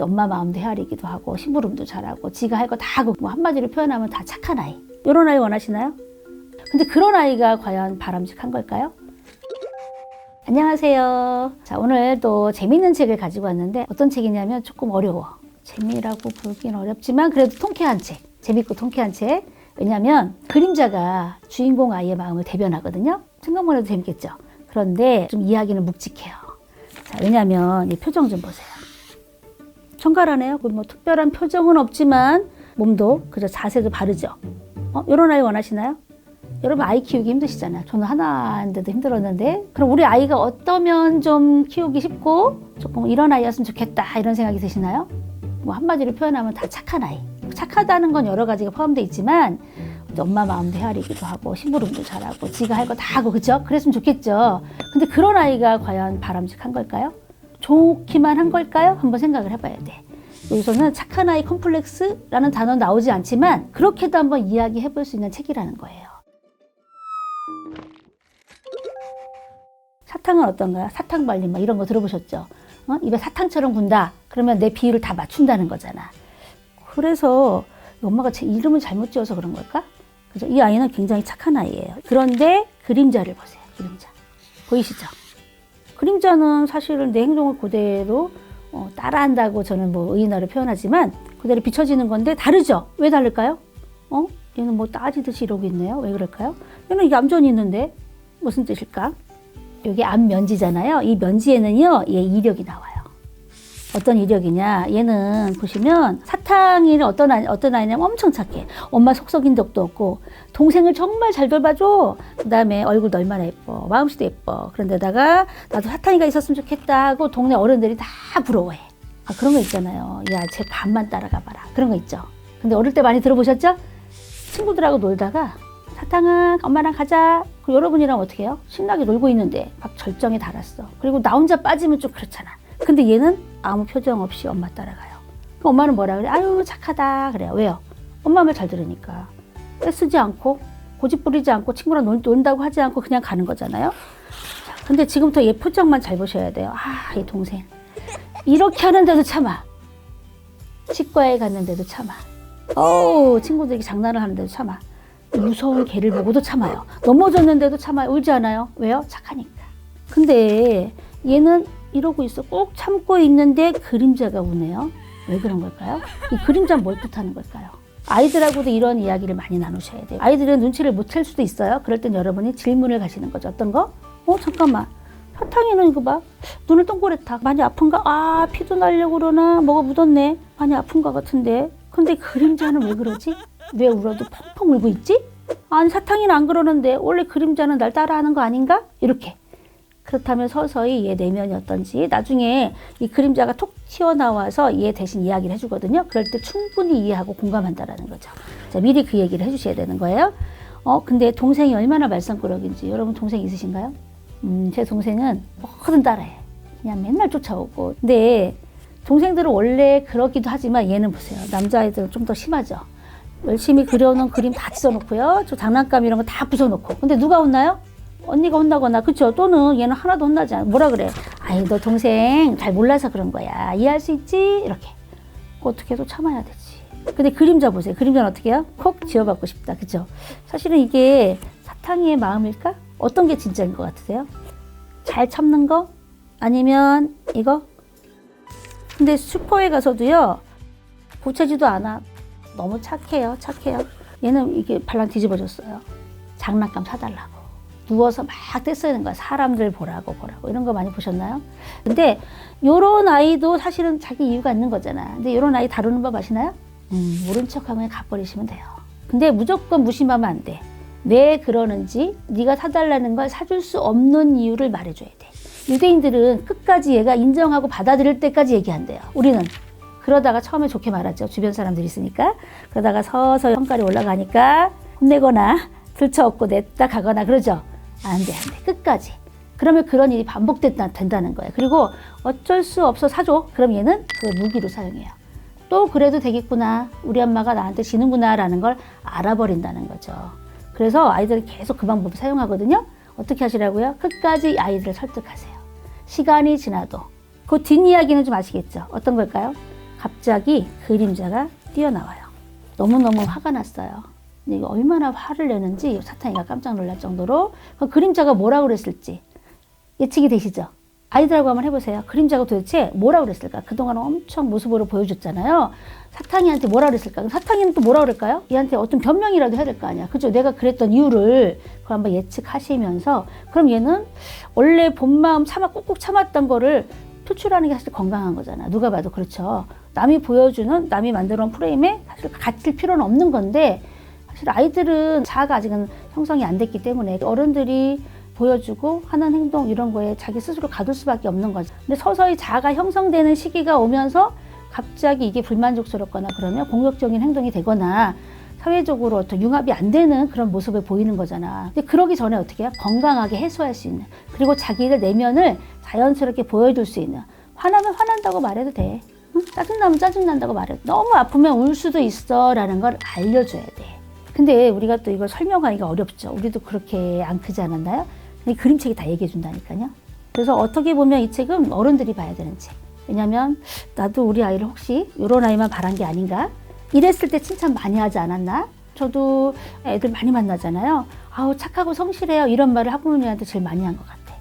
엄마 마음도 헤아리기도 하고 심부름도 잘하고 지가 할 거 다 하고 뭐 한마디로 표현하면 다 착한 아이. 이런 아이 원하시나요? 근데 그런 아이가 과연 바람직한 걸까요? 안녕하세요. 자, 오늘 또 재미있는 책을 가지고 왔는데 어떤 책이냐면 조금 어려워. 재미라고 부르긴 어렵지만 그래도 통쾌한 책. 재밌고 통쾌한 책. 왜냐하면 그림자가 주인공 아이의 마음을 대변하거든요. 생각만 해도 재밌겠죠. 그런데 좀 이야기는 묵직해요. 자, 왜냐하면 이 표정 좀 보세요. 청결하네요. 뭐 특별한 표정은 없지만 몸도 그저 자세도 바르죠. 이런 아이 원하시나요? 여러분 아이 키우기 힘드시잖아요. 저는 하나인데도 힘들었는데 그럼 우리 아이가 어떠면 좀 키우기 쉽고 조금 이런 아이였으면 좋겠다 이런 생각이 드시나요? 뭐 한마디로 표현하면 다 착한 아이. 착하다는 건 여러 가지가 포함되어 있지만 엄마 마음도 헤아리기도 하고 심부름도 잘하고 지가 할 거 다 하고 그렇죠? 그랬으면 좋겠죠. 근데 그런 아이가 과연 바람직한 걸까요? 좋기만 한 걸까요? 한번 생각을 해봐야 돼. 여기서는 착한 아이 컴플렉스라는 단어는 나오지 않지만 그렇게도 한번 이야기해 볼 수 있는 책이라는 거예요. 사탕은 어떤가요? 사탕 발림 이런 거 들어보셨죠? 입에 사탕처럼 군다. 그러면 내 비율을 다 맞춘다는 거잖아. 그래서 엄마가 제 이름을 잘못 지어서 그런 걸까? 그죠? 이 아이는 굉장히 착한 아이예요. 그런데 그림자를 보세요. 그림자. 보이시죠? 그림자는 사실은 내 행동을 그대로 따라한다고 저는 뭐 의인화를 표현하지만 그대로 비춰지는 건데 다르죠? 왜 다를까요? 얘는 뭐 따지듯이 이러고 있네요. 왜 그럴까요? 얘는 이게 암전이 있는데 무슨 뜻일까? 여기 암면지잖아요. 이 면지에는요, 얘 이력이 나와요. 어떤 이력이냐? 얘는 보시면 사탕이는 어떤 아이냐면 엄청 착해. 엄마 속 썩인 적도 없고 동생을 정말 잘 돌봐줘. 그 다음에 얼굴도 얼마나 예뻐. 마음씨도 예뻐. 그런데다가 나도 사탕이가 있었으면 좋겠다 하고 동네 어른들이 다 부러워해. 그런 거 있잖아요. 야, 쟤 밥만 따라가 봐라. 그런 거 있죠. 근데 어릴 때 많이 들어보셨죠? 친구들하고 놀다가 사탕아 엄마랑 가자. 여러분이랑 어떻게 해요? 신나게 놀고 있는데 막 절정에 달았어. 그리고 나 혼자 빠지면 좀 그렇잖아. 근데 얘는 아무 표정 없이 엄마 따라가요. 그럼 엄마는 뭐라 그래? 아유 착하다 그래요. 왜요? 엄마 말 잘 들으니까. 애쓰지 않고 고집 부리지 않고 친구랑 논다고 하지 않고 그냥 가는 거잖아요. 근데 지금부터 얘 표정만 잘 보셔야 돼요. 이 동생 이렇게 하는데도 참아. 치과에 갔는데도 참아. 친구들이 장난을 하는데도 참아. 무서운 개를 보고도 참아요. 넘어졌는데도 참아요. 울지 않아요. 왜요? 착하니까. 근데 얘는 이러고 있어. 꼭 참고 있는데 그림자가 우네요. 왜 그런 걸까요? 이 그림자는 뭘 뜻하는 걸까요? 아이들하고도 이런 이야기를 많이 나누셔야 돼요. 아이들은 눈치를 못 챌 수도 있어요. 그럴 땐 여러분이 질문을 가시는 거죠. 어떤 거? 잠깐만. 사탕이는 이거 봐. 눈을 동그랗다. 많이 아픈가? 피도 나려고 그러나? 뭐가 묻었네. 많이 아픈 것 같은데. 근데 그림자는 왜 그러지? 왜 울어도 펑펑 울고 있지? 아니 사탕이는 안 그러는데 원래 그림자는 날 따라하는 거 아닌가? 이렇게. 그렇다면 서서히 얘 내면이 어떤지 나중에 이 그림자가 톡 튀어나와서 얘 대신 이야기를 해주거든요. 그럴 때 충분히 이해하고 공감한다라는 거죠. 자, 미리 그 얘기를 해주셔야 되는 거예요. 근데 동생이 얼마나 말썽꾸러기인지 여러분 동생 있으신가요? 제 동생은 뭐든 따라해. 그냥 맨날 쫓아오고. 근데 동생들은 원래 그러기도 하지만 얘는 보세요. 남자아이들은 좀 더 심하죠. 열심히 그려놓은 그림 다 찢어놓고요. 저 장난감 이런 거 다 부숴놓고. 근데 누가 혼나요? 언니가 혼나거나, 그쵸? 또는 얘는 하나도 혼나지 않아. 뭐라 그래? 너 동생 잘 몰라서 그런 거야. 이해할 수 있지? 이렇게. 어떻게 해도 참아야 되지. 근데 그림자 보세요. 그림자는 어떻게 해요? 콕 지워받고 싶다. 그쵸? 사실은 이게 사탕이의 마음일까? 어떤 게 진짜인 것 같으세요? 잘 참는 거? 아니면 이거? 근데 슈퍼에 가서도요, 고쳐지도 않아. 너무 착해요. 얘는 이게 발랑 뒤집어졌어요. 장난감 사달라고. 누워서 막 떼쓰는 거야. 사람들 보라고. 이런 거 많이 보셨나요? 근데 요런 아이도 사실은 자기 이유가 있는 거잖아. 근데 요런 아이 다루는 법 아시나요? 모른 척하고 그냥 가버리시면 돼요. 근데 무조건 무심하면 안 돼. 왜 그러는지 네가 사달라는 걸 사줄 수 없는 이유를 말해줘야 돼. 유대인들은 끝까지 얘가 인정하고 받아들일 때까지 얘기한대요. 우리는 그러다가 처음에 좋게 말하죠. 주변 사람들이 있으니까. 그러다가 서서히 성깔이 올라가니까 혼내거나 들쳐업고 냈다 가거나 그러죠. 안 돼. 끝까지. 그러면 그런 일이 반복된다는 거예요. 그리고 어쩔 수 없어 사줘. 그럼 얘는 그걸 무기로 사용해요. 또 그래도 되겠구나. 우리 엄마가 나한테 지는구나 라는 걸 알아버린다는 거죠. 그래서 아이들은 계속 그 방법을 사용하거든요. 어떻게 하시라고요? 끝까지 아이들을 설득하세요. 시간이 지나도. 그 뒷이야기는 좀 아시겠죠? 어떤 걸까요? 갑자기 그림자가 뛰어나와요. 너무너무 화가 났어요. 근데 이거 얼마나 화를 내는지 사탄이가 깜짝 놀랄 정도로 그 그림자가 뭐라고 그랬을지 예측이 되시죠? 아이들하고 한번 해보세요. 그림자가 도대체 뭐라고 그랬을까? 그동안 엄청 모습으로 보여줬잖아요. 사탕이한테 뭐라고 그랬을까? 사탕이는 또 뭐라고 그럴까요? 얘한테 어떤 변명이라도 해야 될 거 아니야. 그죠? 내가 그랬던 이유를 그걸 한번 예측하시면서 그럼 얘는 원래 본 마음 꾹꾹 참았던 거를 표출하는 게 사실 건강한 거잖아. 누가 봐도 그렇죠. 남이 보여주는, 남이 만들어 놓은 프레임에 사실 갇힐 필요는 없는 건데 사실 아이들은 자아가 아직은 형성이 안 됐기 때문에 어른들이 보여주고 하는 행동 이런 거에 자기 스스로 가둘 수밖에 없는 거죠. 근데 서서히 자아가 형성되는 시기가 오면서 갑자기 이게 불만족스럽거나 그러면 공격적인 행동이 되거나 사회적으로 어떤 융합이 안 되는 그런 모습을 보이는 거잖아. 근데 그러기 전에 어떻게 해요? 건강하게 해소할 수 있는, 그리고 자기의 내면을 자연스럽게 보여줄 수 있는, 화나면 화난다고 말해도 돼. 응? 짜증나면 짜증난다고 말해도, 너무 아프면 울 수도 있어 라는 걸 알려줘야 돼. 근데 우리가 또 이걸 설명하기가 어렵죠. 우리도 그렇게 안 크지 않았나요? 근데 그림책이 다 얘기해 준다니까요. 그래서 어떻게 보면 이 책은 어른들이 봐야 되는 책. 왜냐면 나도 우리 아이를 혹시 이런 아이만 바란 게 아닌가? 이랬을 때 칭찬 많이 하지 않았나? 저도 애들 많이 만나잖아요. 아우 착하고 성실해요. 이런 말을 학부모님한테 제일 많이 한 것 같아.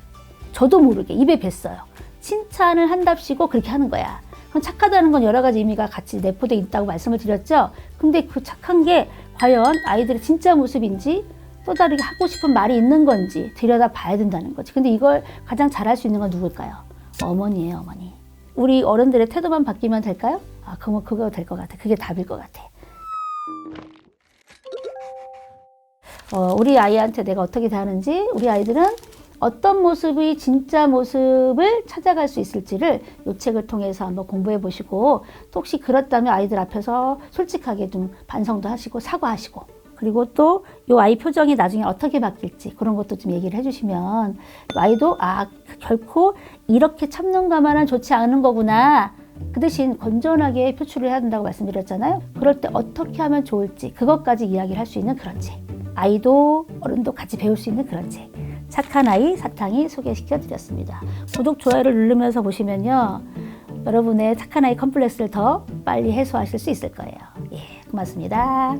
저도 모르게 입에 뱄어요. 칭찬을 한답시고 그렇게 하는 거야. 그럼 착하다는 건 여러 가지 의미가 같이 내포되어 있다고 말씀을 드렸죠. 근데 그 착한 게 과연 아이들의 진짜 모습인지 또 다르게 하고 싶은 말이 있는 건지 들여다 봐야 된다는 거지. 근데 이걸 가장 잘할 수 있는 건 누굴까요? 어머니예요, 어머니. 우리 어른들의 태도만 바뀌면 될까요? 아, 그러면 그거 될 것 같아. 그게 답일 것 같아. 우리 아이한테 내가 어떻게 대하는지, 우리 아이들은 어떤 모습이 진짜 모습을 찾아갈 수 있을지를 이 책을 통해서 한번 공부해 보시고, 또 혹시 그렇다면 아이들 앞에서 솔직하게 좀 반성도 하시고 사과하시고, 그리고 또 이 아이 표정이 나중에 어떻게 바뀔지 그런 것도 좀 얘기를 해주시면 아이도 결코 이렇게 참는 것만은 좋지 않은 거구나. 그 대신 건전하게 표출을 해야 된다고 말씀드렸잖아요. 그럴 때 어떻게 하면 좋을지 그것까지 이야기를 할 수 있는 그런 책. 아이도 어른도 같이 배울 수 있는 그런 책. 착한 아이 사탕이 소개시켜 드렸습니다. 구독, 좋아요를 누르면서 보시면요. 여러분의 착한 아이 컴플렉스를 더 빨리 해소하실 수 있을 거예요. 예, 고맙습니다.